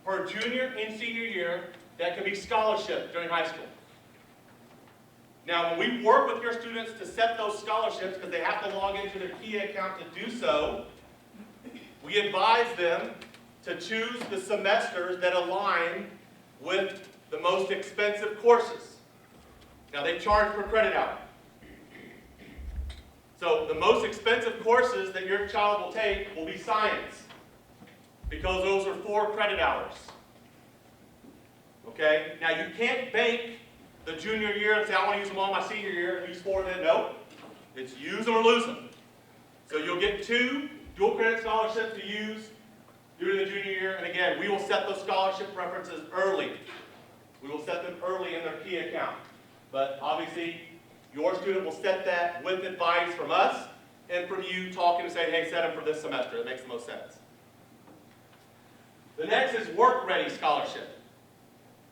for junior and senior year that can be scholarship during high school. Now, when we work with your students to set those scholarships, because they have to log into their KIA account to do so, we advise them to choose the semesters that align with the most expensive courses. Now, they charge per credit hour. So the most expensive courses that your child will take will be science, because those are 4 credit hours. Okay? Now, you can't bank the junior year and say, I want to use them all my senior year and use 4 then. Nope. It's use them or lose them. So you'll get 2 dual credit scholarships to use during the junior year. And again, we will set those scholarship preferences early. We will set them early in their KIA account. But obviously, your student will set that with advice from us and from you talking and saying, hey, set them for this semester. It makes the most sense. The next is work-ready scholarship.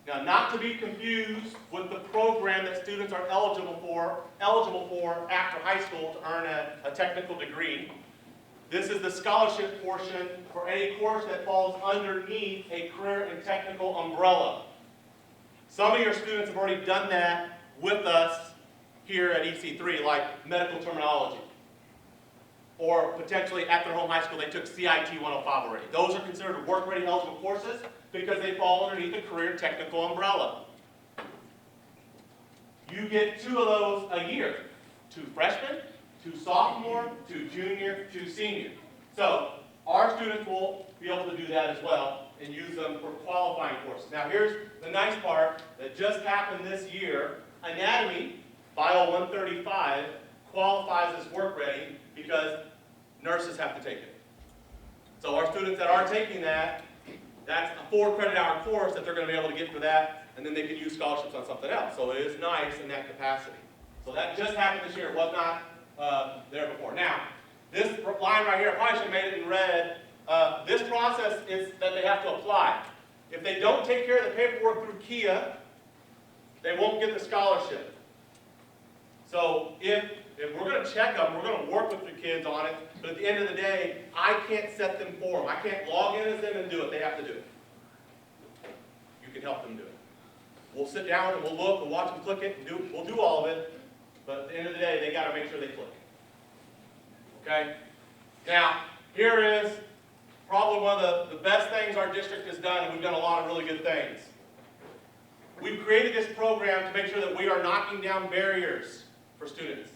Now, not to be confused with the program that students are eligible for after high school to earn a technical degree. This is the scholarship portion for any course that falls underneath a career and technical umbrella. Some of your students have already done that with us here at EC3, like medical terminology. Or potentially at their home high school, they took CIT 105 already. Those are considered work-ready eligible courses because they fall underneath the career and technical umbrella. You get 2 of those a year. 2 freshmen, 2 sophomore, 2 junior, 2 senior. So our students will be able to do that as well and use them for qualifying courses. Now here's the nice part that just happened this year. Anatomy, Bio 135, qualifies as work-ready because nurses have to take it. So our students that are taking that, that's a 4 credit hour course that they're going to be able to get for that, and then they can use scholarships on something else. So it is nice in that capacity. So that just happened this year. It was not there before. Now, this line right here, I probably should have made it in red. This process is that they have to apply. If they don't take care of the paperwork through KIA, they won't get the scholarship. So if we're going to check them, we're going to work with your kids on it, but at the end of the day, I can't set them for them. I can't log in as them and do it. They have to do it. You can help them do it. We'll sit down and we'll look, we'll watch them click it, and we'll do all of it, but at the end of the day, they got to make sure they click it. Okay? Now, here is probably one of the best things our district has done, and we've done a lot of really good things. We've created this program to make sure that we are knocking down barriers for students.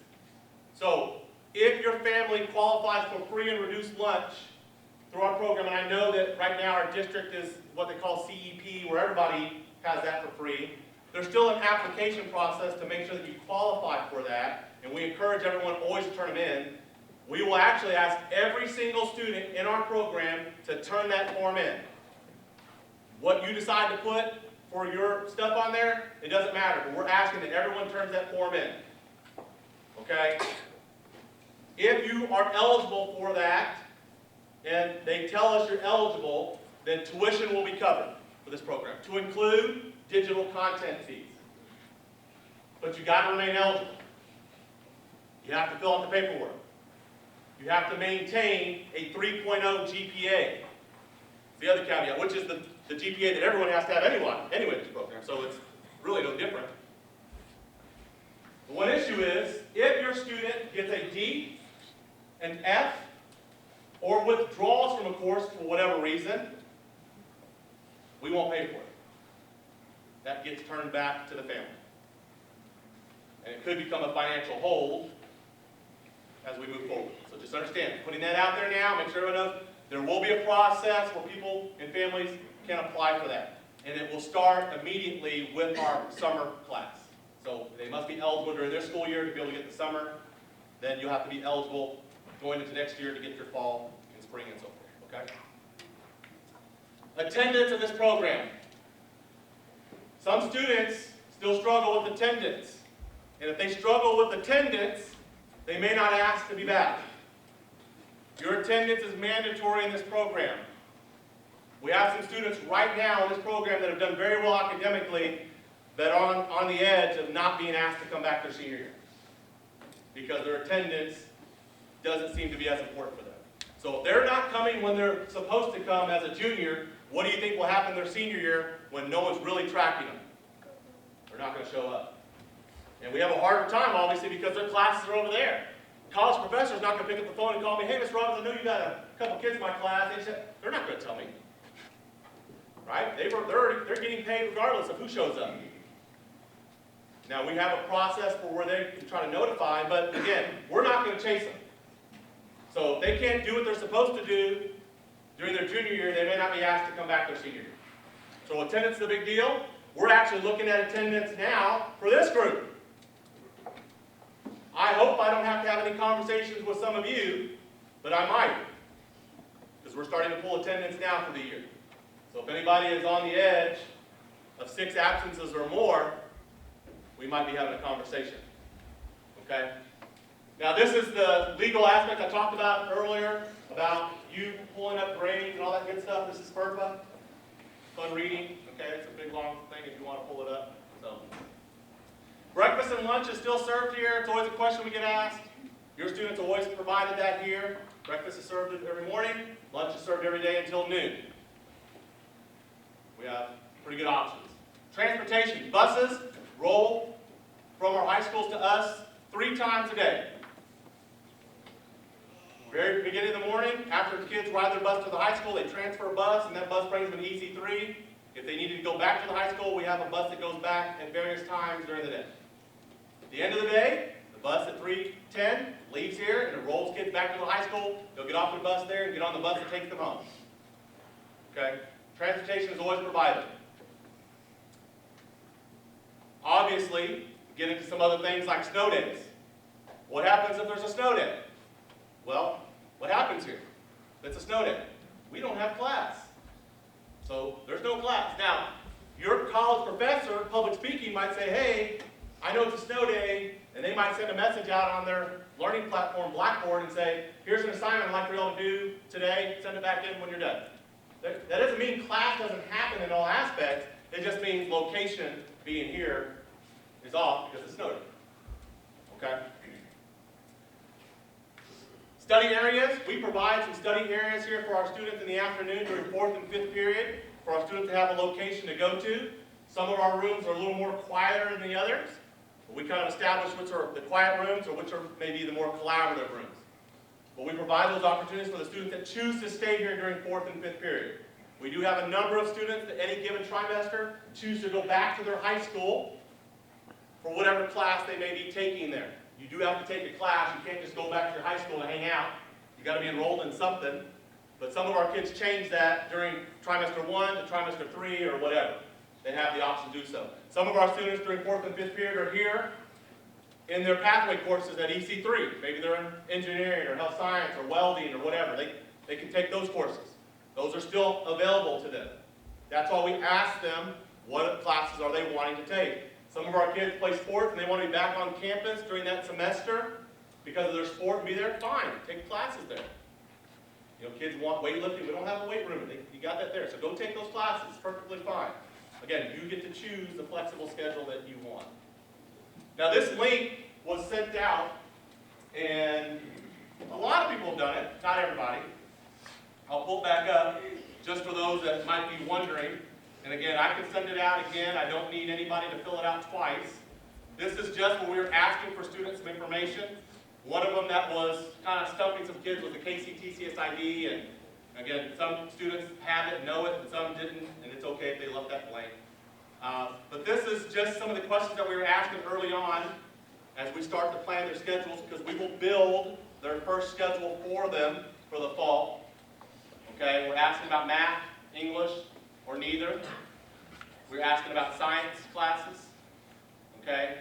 So, if your family qualifies for free and reduced lunch through our program, and I know that right now our district is what they call CEP, where everybody has that for free, there's still an application process to make sure that you qualify for that, and we encourage everyone always to turn them in. We will actually ask every single student in our program to turn that form in. What you decide to put for your stuff on there, it doesn't matter, but we're asking that everyone turns that form in. Okay? If you are eligible for that, and they tell us you're eligible, then tuition will be covered for this program, to include digital content fees. But you got to remain eligible. You have to fill out the paperwork. You have to maintain a 3.0 GPA. The other caveat, which is the GPA that everyone has to have anyway in this program, so it's really no different. The one issue is, if your student gets a D, an F, or withdraws from a course for whatever reason, we won't pay for it. That gets turned back to the family. And it could become a financial hold as we move forward. So just understand, putting that out there now, make sure everyone knows there will be a process where people and families can apply for that. And it will start immediately with our summer class. So they must be eligible during their school year to be able to get the summer. Then you'll have to be eligible going into next year to get your fall and spring and so forth. Okay? Attendance in this program. Some students still struggle with attendance. And if they struggle with attendance, they may not ask to be back. Your attendance is mandatory in this program. We have some students right now in this program that have done very well academically that are on the edge of not being asked to come back their senior year because their attendance doesn't seem to be as important for them. So if they're not coming when they're supposed to come as a junior, what do you think will happen their senior year when no one's really tracking them? They're not going to show up. And we have a harder time, obviously, because their classes are over there. College professor's not going to pick up the phone and call me, hey, Mr. Robbins, I know you got a couple kids in my class. They're not going to tell me. Right? They're getting paid regardless of who shows up. Now, we have a process for where they can try to notify, but again, we're not going to chase them. So if they can't do what they're supposed to do during their junior year, they may not be asked to come back their senior year. So attendance is a big deal. We're actually looking at attendance now for this group. I hope I don't have to have any conversations with some of you, but I might, because we're starting to pull attendance now for the year. So if anybody is on the edge of 6 absences or more, we might be having a conversation. Okay? Now this is the legal aspect I talked about earlier, about you pulling up grades and all that good stuff. This is FERPA. Fun reading. Okay, it's a big long thing if you want to pull it up. So, breakfast and lunch is still served here. It's always a question we get asked. Your students always provided that here. Breakfast is served every morning. Lunch is served every day until noon. We have pretty good options. Transportation. Buses roll from our high schools to us 3 times a day. Very beginning of the morning, after the kids ride their bus to the high school, they transfer a bus, and that bus brings them to EC3. If they needed to go back to the high school, we have a bus that goes back at various times during the day. At the end of the day, the bus at 3:10 leaves here, and it rolls kids back to the high school. They'll get off the bus there and get on the bus that takes them home. Okay? Transportation is always provided. Obviously, get into some other things like snow days. What happens if there's a snow day? Well, what happens here? It's a snow day. We don't have class. So there's no class. Now, your college professor, public speaking, might say, hey, I know it's a snow day, and they might send a message out on their learning platform, Blackboard, and say, here's an assignment I'd like for you all to do today. Send it back in when you're done. That doesn't mean class doesn't happen in all aspects. It just means location being here is off because it's snow day. Okay? Study areas, we provide some study areas here for our students in the afternoon during 4th and 5th period for our students to have a location to go to. Some of our rooms are a little more quieter than the others. We kind of establish which are the quiet rooms or which are maybe the more collaborative rooms. But we provide those opportunities for the students that choose to stay here during 4th and 5th period. We do have a number of students that any given trimester choose to go back to their high school for whatever class they may be taking there. You do have to take a class. You can't just go back to your high school and hang out. You've got to be enrolled in something. But some of our kids change that during trimester 1 to trimester 3 or whatever. They have the option to do so. Some of our students during 4th and 5th period are here in their pathway courses at EC3. Maybe they're in engineering or health science or welding or whatever. They can take those courses. Those are still available to them. That's why we ask them what classes are they wanting to take. Some of our kids play sports and they want to be back on campus during that semester because of their sport and be there. Fine, take classes there. You know, kids want weightlifting. We don't have a weight room. You got that there. So go take those classes. It's perfectly fine. Again, you get to choose the flexible schedule that you want. Now this link was sent out, and a lot of people have done it, not everybody. I'll pull it back up just for those that might be wondering. And again, I can send it out again. I don't need anybody to fill it out twice. This is just when we were asking for students some information. One of them that was kind of stumping some kids was the KCT-CSID, and again, some students have it, know it, and some didn't, and it's okay if they left that blank. But this is just some of the questions that we were asking early on as we start to plan their schedules, because we will build their first schedule for them for the fall. Okay, we're asking about math, English, or neither. We're asking about science classes. Okay,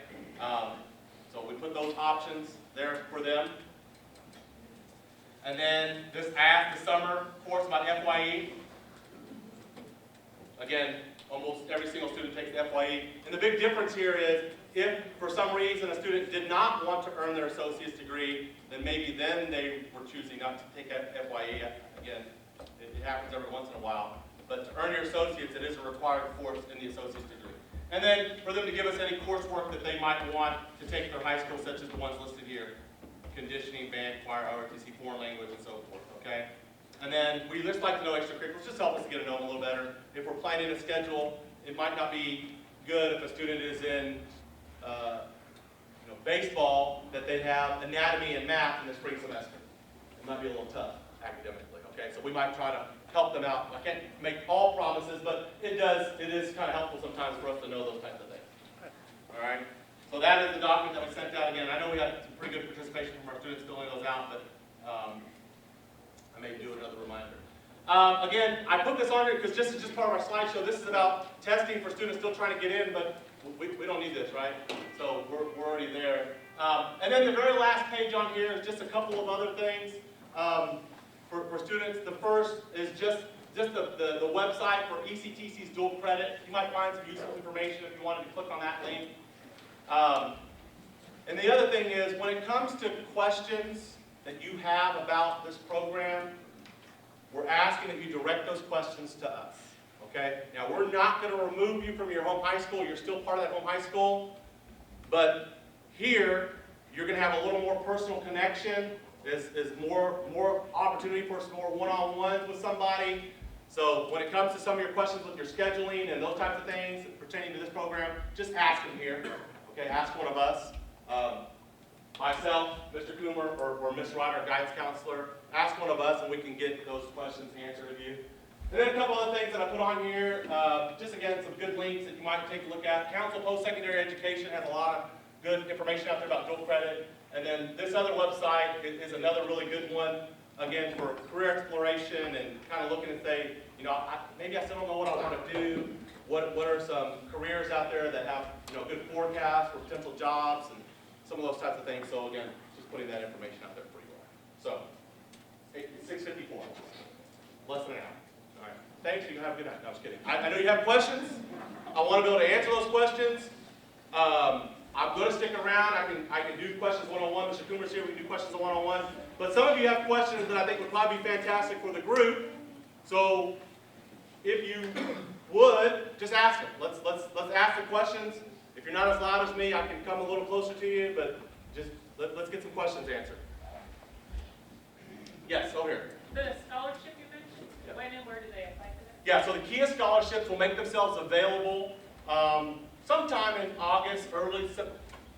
so we put those options there for them. And then this ask the summer course about FYE. Again, almost every single student takes FYE. And the big difference here is if for some reason a student did not want to earn their associate's degree, then maybe then they were choosing not to take FYE. Again, it happens every once in a while. But to earn your associates, it is a required course in the associate's degree. And then for them to give us any coursework that they might want to take in their high school, such as the ones listed here. Conditioning, band, choir, ROTC, foreign language, and so forth, okay? And then we just like to know extracurriculars, just help us get to know them a little better. If we're planning a schedule, it might not be good if a student is in baseball, that they have anatomy and math in the spring semester. It might be a little tough academically, okay? So we might try to help them out. I can't make all promises, but it is kind of helpful sometimes for us to know those types of things. All right? So that is the document that we sent out again. I know we had some pretty good participation from our students filling those out, but I may do another reminder. Again, I put this on here because this is just part of our slideshow. This is about testing for students still trying to get in, but we don't need this, right? So we're already there. And then the very last page on here is just a couple of other things for students. The first is just the website for ECTC's dual credit. You might find some useful information if you wanted to click on that link. And the other thing is, when it comes to questions that you have about this program, we're asking that you direct those questions to us. Okay? Now, we're not going to remove you from your home high school. You're still part of that home high school. But here, you're going to have a little more personal connection. There's more opportunity for some more one-on-ones with somebody. So when it comes to some of your questions with your scheduling and those types of things pertaining to this program, just ask them here. Okay, ask one of us. Myself, Mr. Coomer, or Ms. Ryder, our guidance counselor. Ask one of us and we can get those questions answered of you. And then a couple other things that I put on here. Just again, some good links that you might take a look at. Council Post-Secondary Education has a lot of good information out there about dual credit. And then this other website is another really good one, again, for career exploration and kind of looking and say, maybe I still don't know what I want to do. What are some careers out there that have good forecasts for potential jobs and some of those types of things. So again, just putting that information out there for you all. So, 6:54, less than an hour. All right, thanks. You can have a good night. No, I was kidding. I know you have questions. I want to be able to answer those questions. I'm going to stick around. I can do questions one-on-one. Mr. Coomer's here. We can do questions one-on-one. But some of you have questions that I think would probably be fantastic for the group. So if you would, just ask them. Let's ask the questions. If you're not as loud as me, I can come a little closer to you. But just let's get some questions answered. Yes, over here. The scholarship you mentioned, Yep. when and where do they apply for that? Yeah, so the Kia scholarships will make themselves available sometime in August, early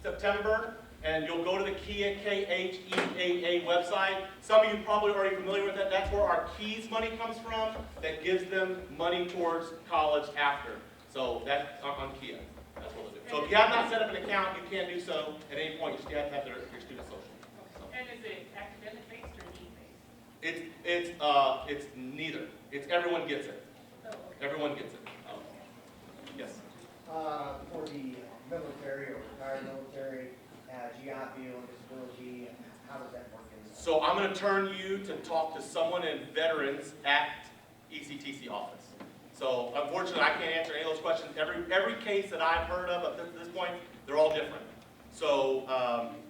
September, and you'll go to the Kia KHEAA website. Some of you probably are already familiar with that. That's where our KEYS money comes from that gives them money towards college after. So that's on Kia. That's what they'll do. So if you have not set up an account, you can do so at any point. You still have to have your student social. So. And is it academic based or need based? It's neither. It's everyone gets it. Oh, okay. Everyone gets it. Yes. For the military or retired military, GI Bill and disability, how does that work in this? So I'm going to turn you to talk to someone in veterans at ECTC office. So unfortunately, I can't answer any of those questions. Every case that I've heard of up to this point, they're all different. So,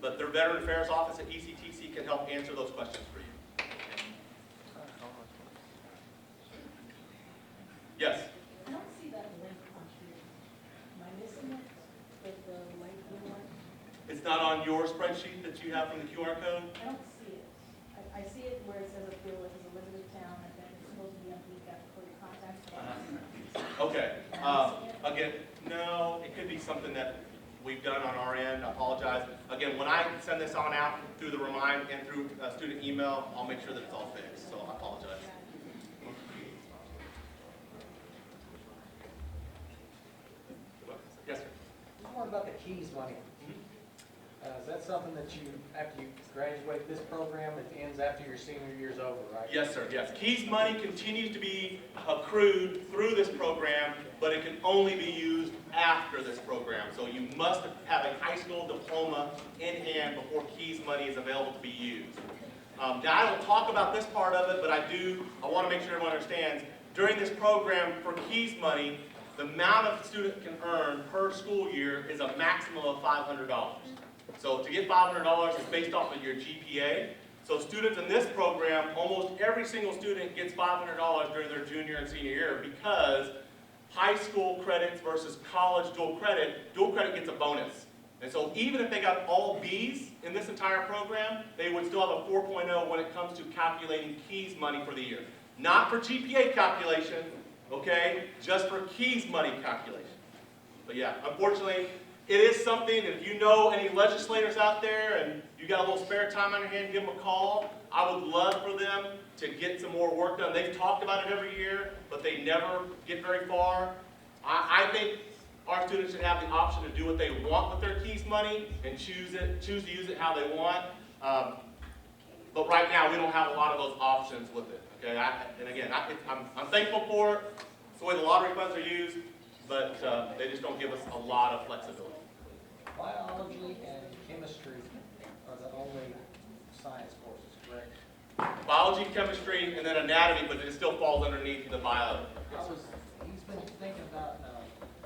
but their Veteran Affairs office at ECTC can help answer those questions for you. Yes. I don't see that link on here. Am I missing it with the light blue one? It's not on your spreadsheet that you have from the QR code? I don't see it. I see it where it says a bill is Elizabeth Town, and then it's supposed to be underneath that for your contact. Okay. Again, no, it could be something that we've done on our end. I apologize. Again, when I send this on out through the Remind and through student email, I'll make sure that it's all fixed. So I apologize. Yes, sir. Just more about the KEYS money. Is that something that you, after you graduate this program, it ends after your senior year's over, right? Yes, sir, yes. KEYS money continues to be accrued through this program, but it can only be used after this program. So you must have a high school diploma in hand before KEYS money is available to be used. Now, I will talk about this part of it, but I want to make sure everyone understands, during this program for KEYS money, the amount a student can earn per school year is a maximum of $500. So to get $500 is based off of your GPA. So students in this program, almost every single student gets $500 during their junior and senior year because high school credits versus college dual credit gets a bonus. And so even if they got all B's in this entire program, they would still have a 4.0 when it comes to calculating KEYS money for the year. Not for GPA calculation, okay, just for KEYS money calculation. But yeah, unfortunately, it is something, and if you know any legislators out there and you got a little spare time on your hand, give them a call. I would love for them to get some more work done. They've talked about it every year, but they never get very far. I think our students should have the option to do what they want with their KEYS money and choose to use it how they want. But right now, we don't have a lot of those options with it. Okay, and again, I'm thankful for it. It's the way the lottery funds are used, but they just don't give us a lot of flexibility. Biology and chemistry are the only science courses, correct? Biology, chemistry, and then anatomy, but it still falls underneath the bio. He's been thinking about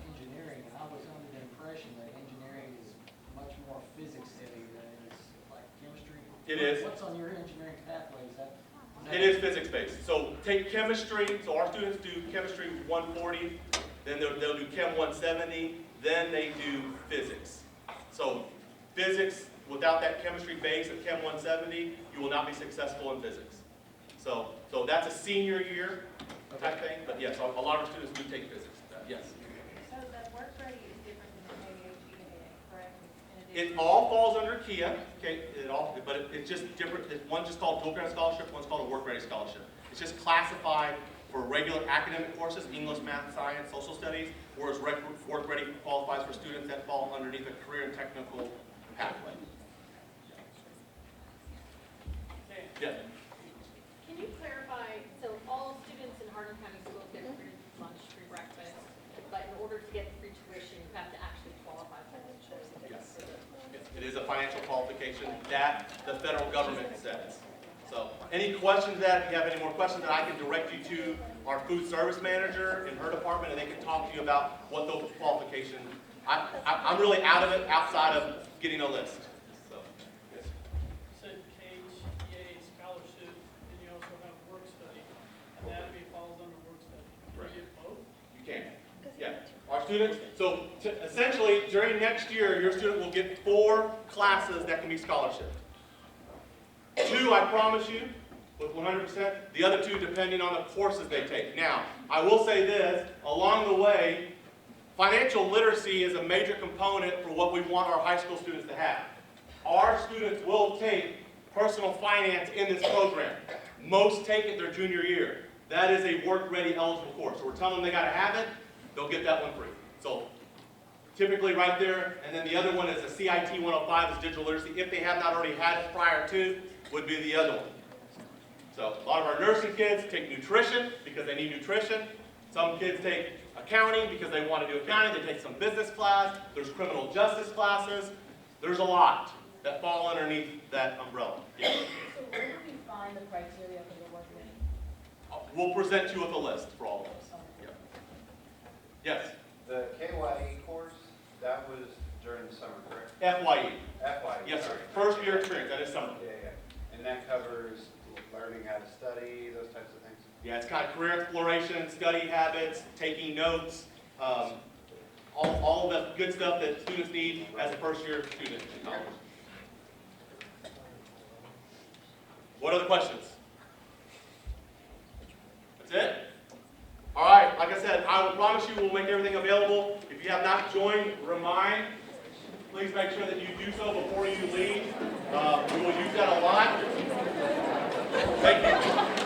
engineering, and I was under the impression that engineering is much more physics heavy than it is like chemistry. It is. What's on your engineering pathway? Is that It is physics-based. So take chemistry. So our students do chemistry 140, then they'll do Chem 170, then they do physics. So physics, without that chemistry base of Chem 170, you will not be successful in physics. So that's a senior year type thing, but yes, a lot of our students do take physics. Yes. So that work ready is different than KHEAA, correct? It all falls under Kia, okay, but it's just different. One's just called dual credit scholarship, one's called a work ready scholarship. It's just classified for regular academic courses, English, math, science, social studies, whereas work ready qualifies for students that fall underneath a career and technical pathway. Yeah. Can you clarify, so all students in Hardin County Schools get free lunch, free breakfast, but in order to get free tuition, you have to actually qualify for it? Yes. It is a financial qualification that the federal government sets. So any questions to that, if you have any more questions, that I can direct you to our food service manager in her department, and they can talk to you about what those qualifications. I'm really out of it, outside of getting a list. So, yes. Said KHEA scholarship, and you also have work study. Anatomy falls under work study. Can you get both? You can. Yeah. Our students. So essentially, during next year, your student will get 4 classes that can be scholarship. 2, I promise you, with 100%. The other 2 depending on the courses they take. Now, I will say this, along the way, financial literacy is a major component for what we want our high school students to have. Our students will take personal finance in this program. Most take it their junior year. That is a work-ready eligible course. So we're telling them they got to have it, they'll get that one free. So typically right there, and then the other one is a CIT 105 is digital literacy. If they have not already had it prior to, would be the other one. So a lot of our nursing kids take nutrition because they need nutrition. Some kids take accounting because they want to do accounting. They take some business class. There's criminal justice classes. There's a lot that fall underneath that umbrella. Yeah. So where do we find the criteria for the work ready? We'll present you with a list for all of those. Yeah. Yes, The KYE course, that was during the summer, correct? FYE. FYE. Yes, sir. sorry. First year experience, that is summer. Yeah, yeah. And that covers learning how to study, those types of things? Yeah, it's kind of career exploration, study habits, taking notes, all the good stuff that students need as a first year student in college. What other questions? That's it? All right, like I said, I will promise you we'll make everything available. If you have not joined Remind, please make sure that you do so before you leave. We will use that a lot. Thank you.